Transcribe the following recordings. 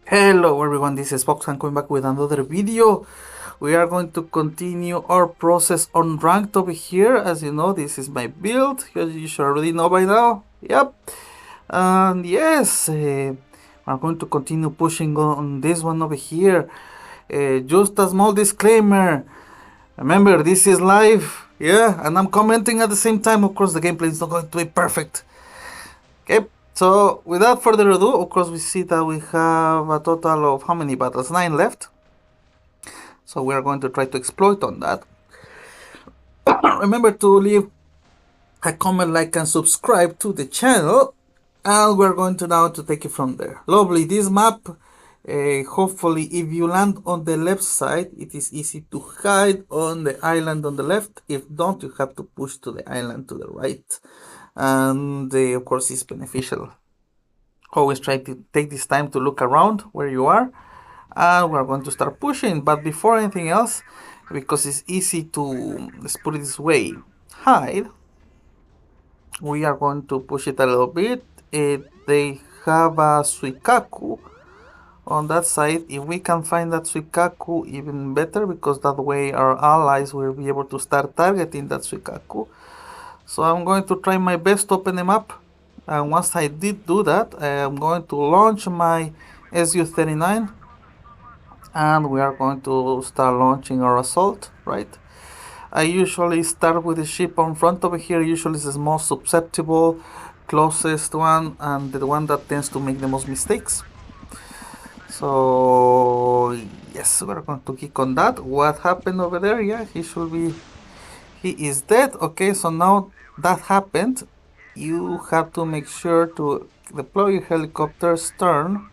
Hello everyone, this is Foxhound coming back with another video. We are going to continue our process on ranked over here. As you know, this is my build, as you should already know by now. Yep. And yes, I'm going to continue pushing on this one over here. Just a small disclaimer. Remember, this is live, yeah, and I'm commenting at the same time. Of course, the gameplay is not going to be perfect. Okay, so without further ado, of course, we see that we have a total of how many battles? 9 left. So we are going to try to exploit on that. Remember to leave a comment, like, and subscribe to the channel. And we're going to now to take it from there. Lovely, this map. Hopefully, if you land on the left side, it is easy to hide on the island on the left. If not, you have to push to the island to the right. And of course, it's beneficial. Always try to take this time to look around where you are, and we're going to start pushing. But before anything else, because it's easy to, let's put it this way, hide, we are going to push it a little bit. They have a Suikaku on that side. If we can find that Suikaku, even better, because that way our allies will be able to start targeting that Suikaku. So I'm going to try my best to open them up. And once I did do that, I'm going to launch my SU-39, and we are going to start launching our assault, right? I usually start with the ship on front over here. Usually it's the most susceptible, closest one, and the one that tends to make the most mistakes. So yes, we're going to kick on that. What happened over there? Yeah, he is dead. Okay, so now that happened, you have to make sure to deploy your helicopter stern.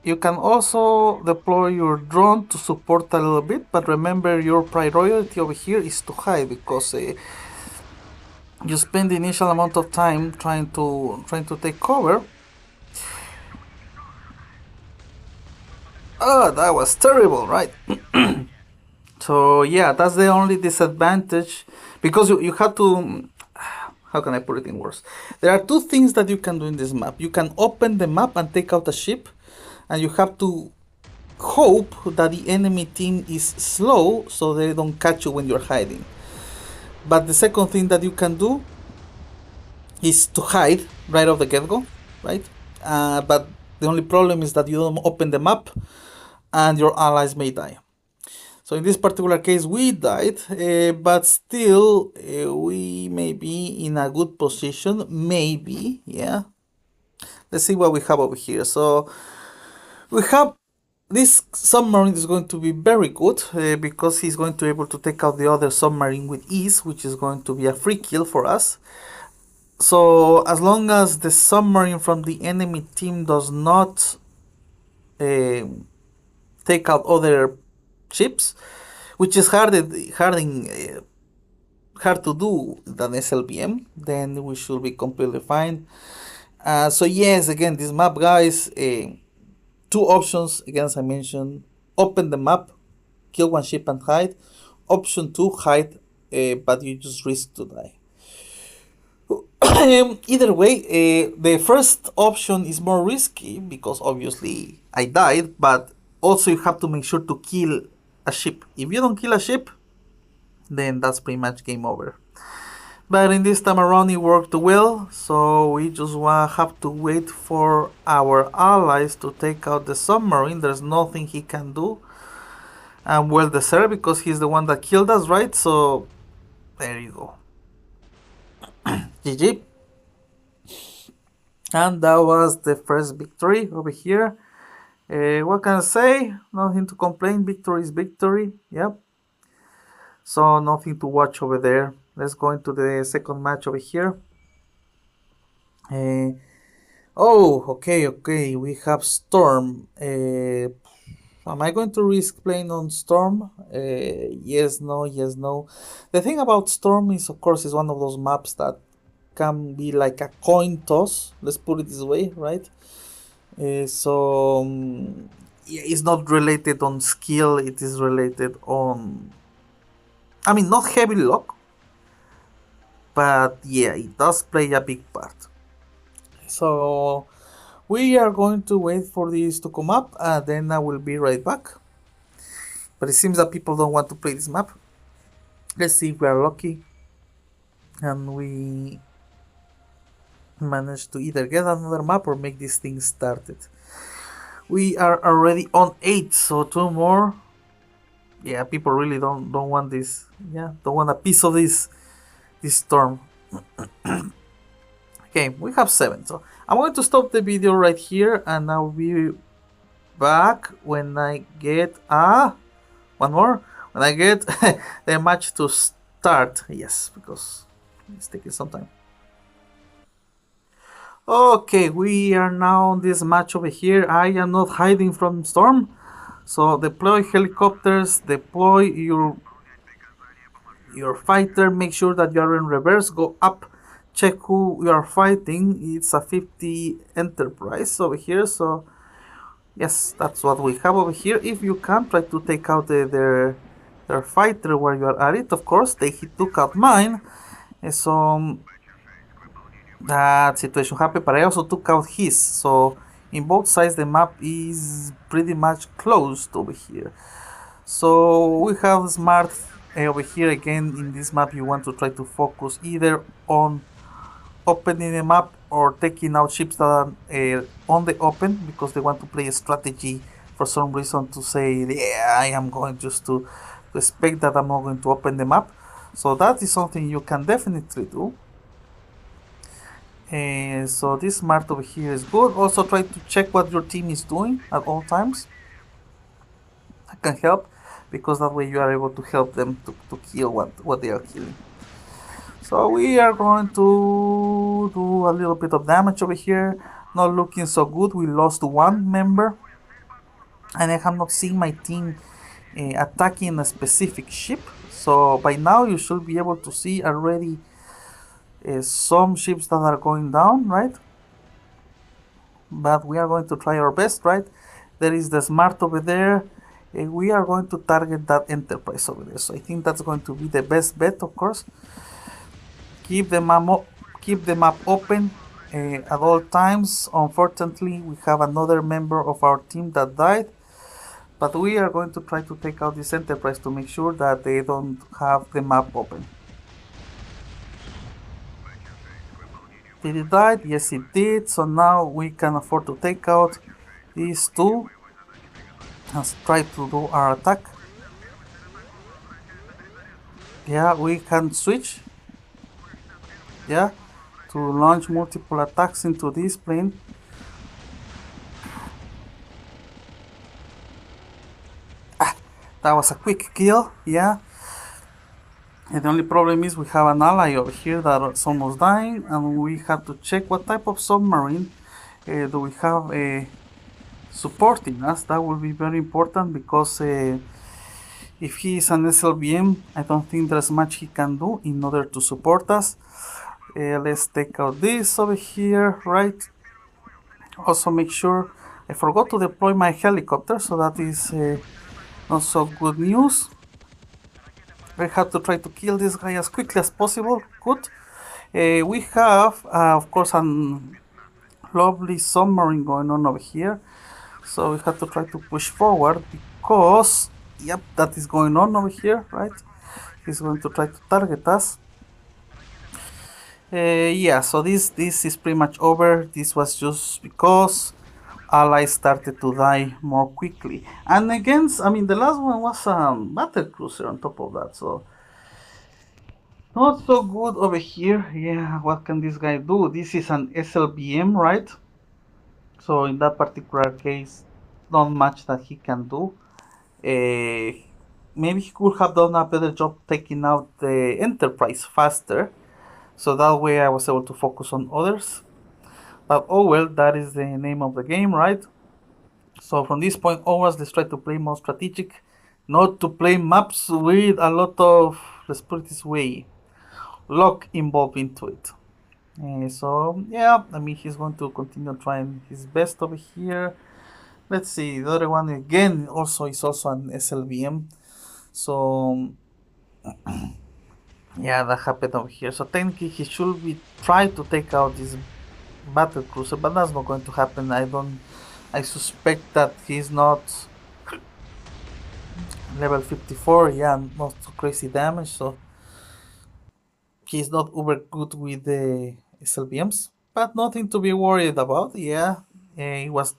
You can also deploy your drone to support a little bit, but remember your priority over here is to hide, because you spend the initial amount of time trying to take cover. Oh, that was terrible, right? So yeah, that's the only disadvantage, because you have to, how can I put it in words? There are two things that you can do in this map. You can open the map and take out a ship, and you have to hope that the enemy team is slow so they don't catch you when you're hiding. But the second thing that you can do is to hide right off the get-go, right? But the only problem is that you don't open the map and your allies may die. So in this particular case, we died, but still, we may be in a good position, maybe, yeah. Let's see what we have over here. So we have this submarine is going to be very good, because he's going to be able to take out the other submarine with ease, which is going to be a free kill for us. So as long as the submarine from the enemy team does not take out other ships, which is hard to do than SLBM, then we should be completely fine. So yes, again, this map, guys, two options, again, as I mentioned: open the map, kill one ship and hide. Option 2, hide, but you just risk to die. Either way, the first option is more risky, because obviously I died, but also you have to make sure to kill a ship. If you don't kill a ship, then that's pretty much game over. But in this time around, it worked well, so we just have to wait for our allies to take out the submarine. There's nothing he can do. And well deserved, because he's the one that killed us, right? So there you go. GG. And that was the first victory over here. What can I say? Nothing to complain. Victory is victory. Yep. So nothing to watch over there. Let's go into the second match over here. Okay. We have Storm. Am I going to risk playing on Storm? Yes, no. The thing about Storm is, of course, is one of those maps that can be like a coin toss. Let's put it this way, right? Yeah, it's not related on skill. It is related on, I mean, not heavy luck, but yeah, it does play a big part. So We are going to wait for this to come up, and then I will be right back. But it seems that people don't want to play this map. Let's see if we are lucky and we manage to either get another map or make this thing started. We are already on 8, so 2 more. Yeah, people really don't want this. Yeah, don't want a piece of this storm. Okay, we have 7, so I'm going to stop the video right here, and I'll be back when I get one more. When I get the match to start. Yes, because it's taking some time. Okay, we are now on this match over here. I am not hiding from storm. So deploy helicopters, deploy your fighter, make sure that you are in reverse, go up, check who you are fighting. It's a 50 Enterprise over here, so yes, that's what we have over here. If you can, try to take out their fighter where you are at it. Of course, he took out mine, so that situation happened, but I also took out his, so in both sides the map is pretty much closed over here. So we have smart over here. Again, in this map you want to try to focus either on opening the map or taking out ships that are on the open, because they want to play a strategy for some reason to say, yeah, I am going just to expect that I'm not going to open the map. So that is something you can definitely do. So this smart over here is good. Also try to check what your team is doing at all times. That can help, because that way you are able to help them to kill what they are killing. So we are going to do a little bit of damage over here. Not looking so good. We lost one member, and I have not seen my team attacking a specific ship. So by now you should be able to see already some ships that are going down, right? But we are going to try our best, right? There is the smart over there. We are going to target that Enterprise over there. So I think that's going to be the best bet, of course. Keep the map open at all times. Unfortunately, we have another member of our team that died. But we are going to try to take out this Enterprise to make sure that they don't have the map open. Did it die? Yes, it did. So now we can afford to take out these two. Let's try to do our attack. Yeah, we can switch. Yeah, to launch multiple attacks into this plane. That was a quick kill. Yeah. And the only problem is we have an ally over here that's almost dying, and we have to check what type of submarine do we have supporting us. That will be very important, because if he is an SLBM, I don't think there's much he can do in order to support us. Let's take out this over here, right? Also make sure I forgot to deploy my helicopter, so that is not so good news. I have to try to kill this guy as quickly as possible. Good. We have, of course, a lovely submarine going on over here. So we have to try to push forward, because, yep, that is going on over here, right? He's going to try to target us. Yeah, so this is pretty much over. This was just because allies started to die more quickly. And against, I mean, the last one was a battle cruiser on top of that, so not so good over here. Yeah, what can this guy do? This is an SLBM, right? So in that particular case, not much that he can do. Maybe he could have done a better job taking out the Enterprise faster, so that way I was able to focus on others. But oh well, that is the name of the game, right? So from this point onwards, let's try to play more strategic, not to play maps with a lot of, let's put it this way, luck involved into it. So yeah, I mean, he's going to continue trying his best over here. Let's see, the other one again also is also an SLBM. So yeah, that happened over here. So technically he should be trying to take out this battle cruiser, but that's not going to happen. I suspect that he's not level 54. Yeah, not too crazy damage, so he's not uber good with the SLBMs, but nothing to be worried about. Yeah, it was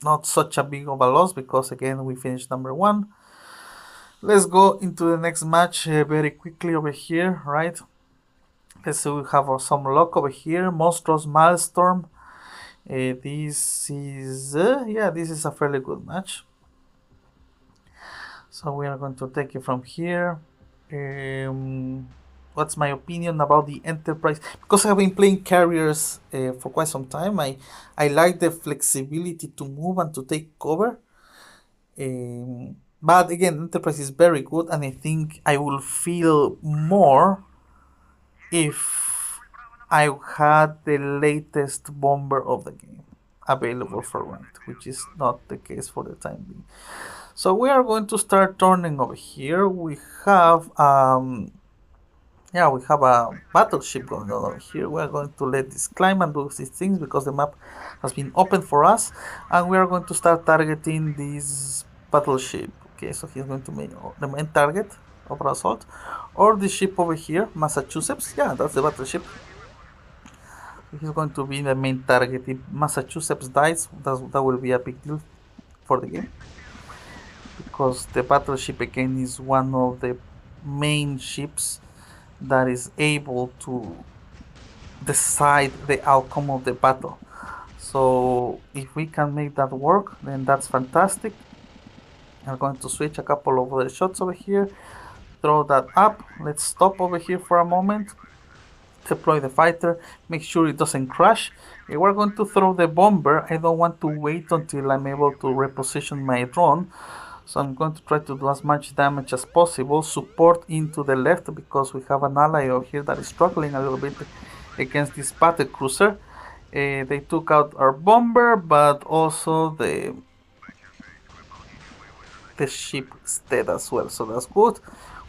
not such a big of a loss because again we finished number one. Let's go into the next match very quickly over here, right? Let's see, we have some luck over here. Monstrous Maelstrom. This is this is a fairly good match. So we are going to take it from here. What's my opinion about the Enterprise? Because I've been playing carriers for quite some time. I like the flexibility to move and to take cover. But again, Enterprise is very good, and I think I will feel more if I had the latest bomber of the game available for rent, which is not the case for the time being. So we are going to start turning over here. We have we have a battleship going on over here. We are going to let this climb and do these things because the map has been open for us, and we are going to start targeting this battleship. Okay, so he's going to make the main target of our assault, or the ship over here, Massachusetts. Yeah, that's the battleship. He's going to be the main target. If Massachusetts dies, that will be a big deal for the game, because the battleship again is one of the main ships that is able to decide the outcome of the battle. So if we can make that work, then that's fantastic. I'm going to switch a couple of the shots over here, throw that up. Let's stop over here for a moment, deploy the fighter, make sure it doesn't crash. If we're going to throw the bomber, I don't want to wait until I'm able to reposition my drone. So I'm going to try to do as much damage as possible. Support into the left because we have an ally over here that is struggling a little bit against this battle cruiser. They took out our bomber, but also the ship instead as well, so that's good.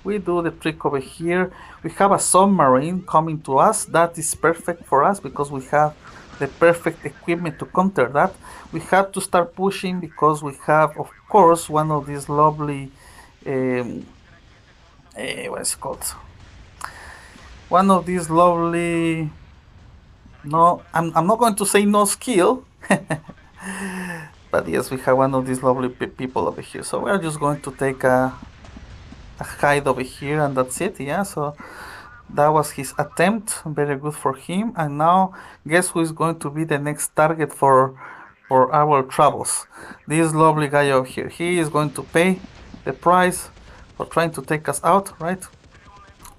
We do the trick over here. We have a submarine coming to us. That is perfect for us because we have the perfect equipment to counter that. We have to start pushing because we have, of course, one of these lovely what's it called? One of these lovely, no, I'm not going to say no skill, but yes, we have one of these lovely people over here. So we're just going to take a hide over here and that's it. Yeah, so that was his attempt. Very good for him. And now guess who is going to be the next target for our troubles? This lovely guy over here. He is going to pay the price for trying to take us out, right?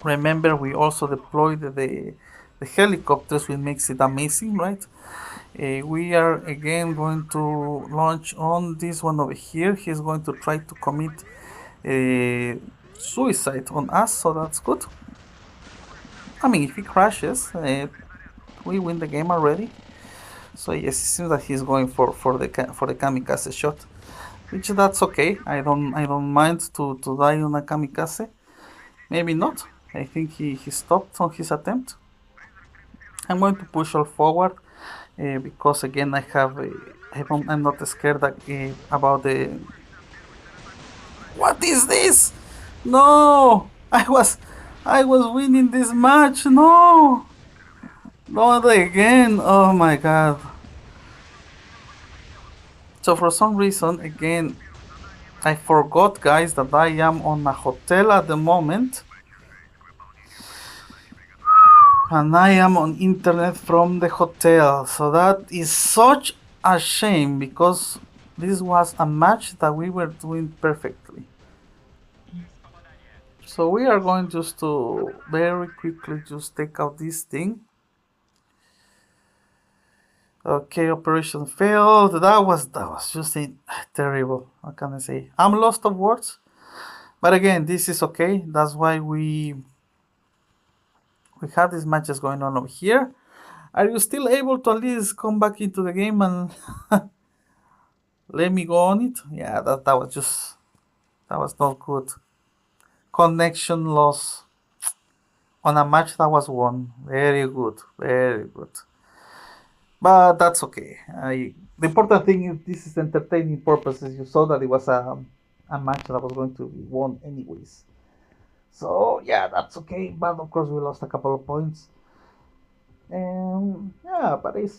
Remember, we also deployed the helicopters, which makes it amazing, right? We are again going to launch on this one over here. He's going to try to commit suicide on us, so that's good. I mean, if he crashes, we win the game already. So yes, it seems that he's going for the kamikaze shot, which that's okay. I don't mind to die on a kamikaze. Maybe not. I think he stopped on his attempt. I'm going to push all forward because again I'm not scared about the. What is this? No, I was winning this match. No, not again. Oh my god. So for some reason, again, I forgot, guys, that I am on a hotel at the moment. And I am on internet from the hotel. So that is such a shame because this was a match that we were doing perfectly. So we are going just to very quickly just take out this thing. Okay, operation failed. That was just terrible. What can I say? I'm lost of words. But again, this is okay. That's why we have these matches going on over here. Are you still able to at least come back into the game and let me go on it? Yeah, that was not good. Connection loss on a match that was won. Very good, very good. But that's okay. The important thing is this is entertaining purposes. You saw that it was a match that was going to be won anyways. So yeah, that's okay. But of course we lost a couple of points. And yeah, but it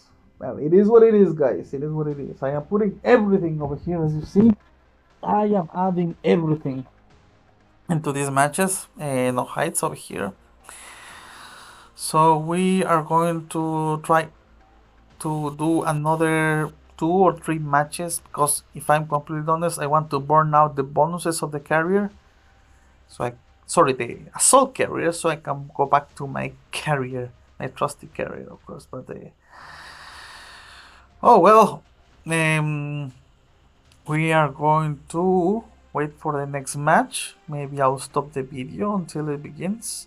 is what it is, guys. It is what it is. I am putting everything over here, as you see. I am adding everything into these matches. No heights over here. So we are going to try to do another 2 or 3 matches, because if I'm completely honest, I want to burn out the bonuses of the carrier. So the assault carrier, so I can go back to my carrier, my trusty carrier, of course. But oh well, we are going to wait for the next match. Maybe I'll stop the video until it begins.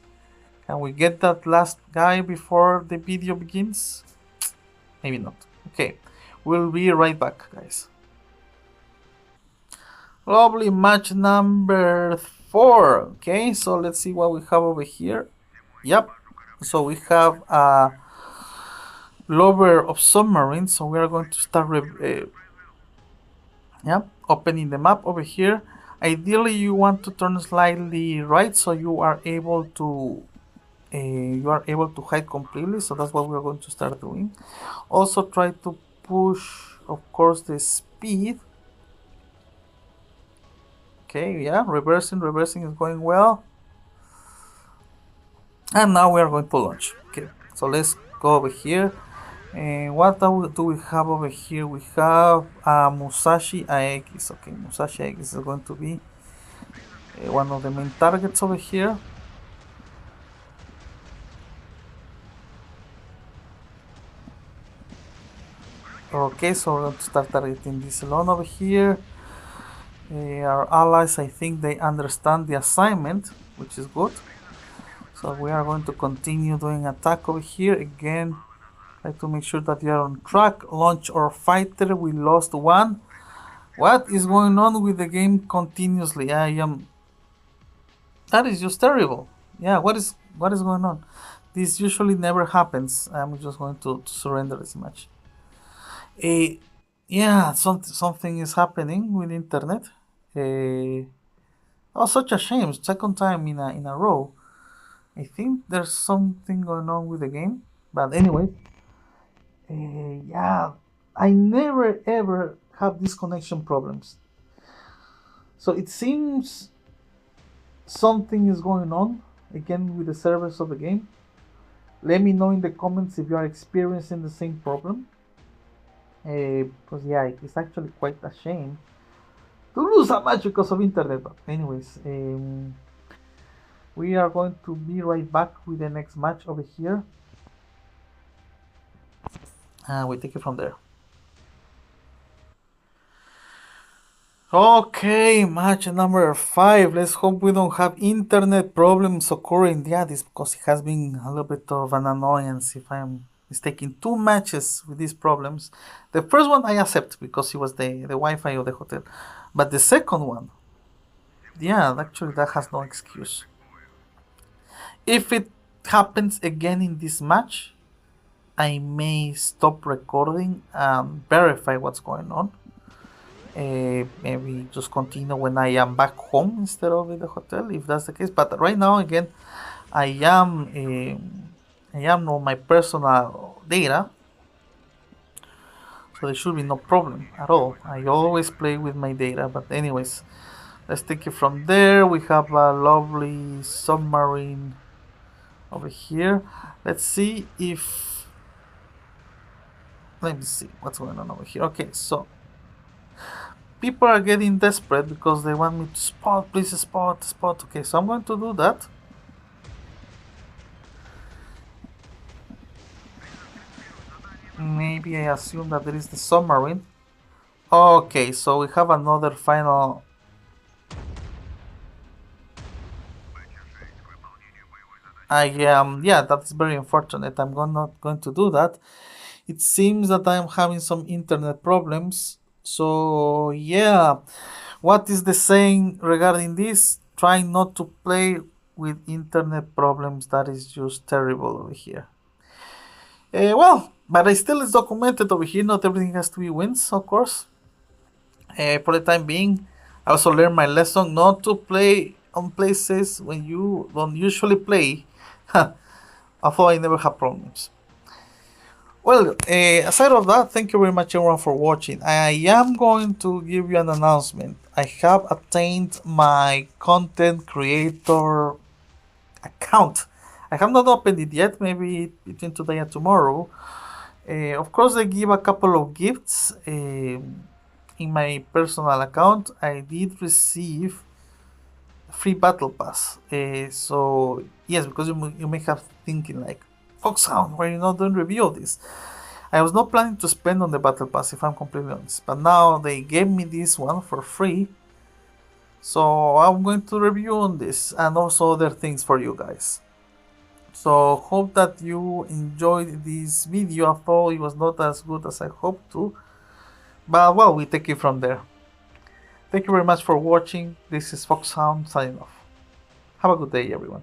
Can we get that last guy before the video begins? Maybe not. Okay, we'll be right back, guys. Lovely, match number 4. Okay, so let's see what we have over here. Yep, so we have a lover of submarines, so we are going to start opening the map over here. Ideally you want to turn slightly right so you are able to hide completely, so that's what we're going to start doing. Also try to push, of course, the speed. Okay, yeah, reversing is going well. And now we are going to launch. Okay, so let's go over here. And what do we have over here? We have Musashi AX. Okay, Musashi AX is going to be one of the main targets over here. Okay, so we're going to start targeting this alone over here. Our allies, I think they understand the assignment, which is good. So we are going to continue doing attack over here. Again, try to make sure that we are on track. Launch our fighter. We lost one. What is going on with the game continuously? That is just terrible. Yeah, what is going on? This usually never happens. I'm just going to surrender this match. Yeah, something is happening with internet. Oh, such a shame. Second time in a row. I think there's something going on with the game. But anyway, yeah, I never ever have these connection problems. So it seems something is going on again with the servers of the game. Let me know in the comments if you are experiencing the same problem. Because yeah, it's actually quite a shame to lose a match because of internet. But anyways, we are going to be right back with the next match over here. We take it from there. Okay, match number 5. Let's hope we don't have internet problems occurring. Yeah, this because it has been a little bit of an annoyance if I'm mistaking 2 matches with these problems. The first one I accept because it was the Wi-Fi of the hotel. But the second one, yeah, actually that has no excuse. If it happens again in this match, I may stop recording and verify what's going on. Maybe just continue when I am back home instead of in the hotel, if that's the case. But right now, again, I am on my personal data, so there should be no problem at all. I always play with my data. But anyways, let's take it from there. We have a lovely submarine over here. Let's see if... Let me see what's going on over here. Okay, so people are getting desperate because they want me to spot. Please spot. Okay, so I'm going to do that. Maybe I assume that there is the submarine. Okay, so we have another final... yeah, that's very unfortunate. I'm not going to do that. It seems that I'm having some internet problems. So yeah, what is the saying regarding this? Try not to play with internet problems. That is just terrible over here. Well, But I still is documented over here. Not everything has to be wins, of course. For the time being, I also learned my lesson not to play on places when you don't usually play. Although I never have problems. Well, aside of that, thank you very much everyone for watching. I am going to give you an announcement. I have attained my content creator account. I have not opened it yet, maybe between today and tomorrow. Of course, I give a couple of gifts in my personal account. I did receive free battle pass. So yes, because you may have thinking like, Foxhound, why you not doing review of this? I was not planning to spend on the battle pass if I'm completely honest, but now they gave me this one for free, so I'm going to review on this and also other things for you guys. So hope that you enjoyed this video. I thought it was not as good as I hoped to, but well, we take it from there. Thank you very much for watching. This is Foxhound signing off. Have a good day, everyone.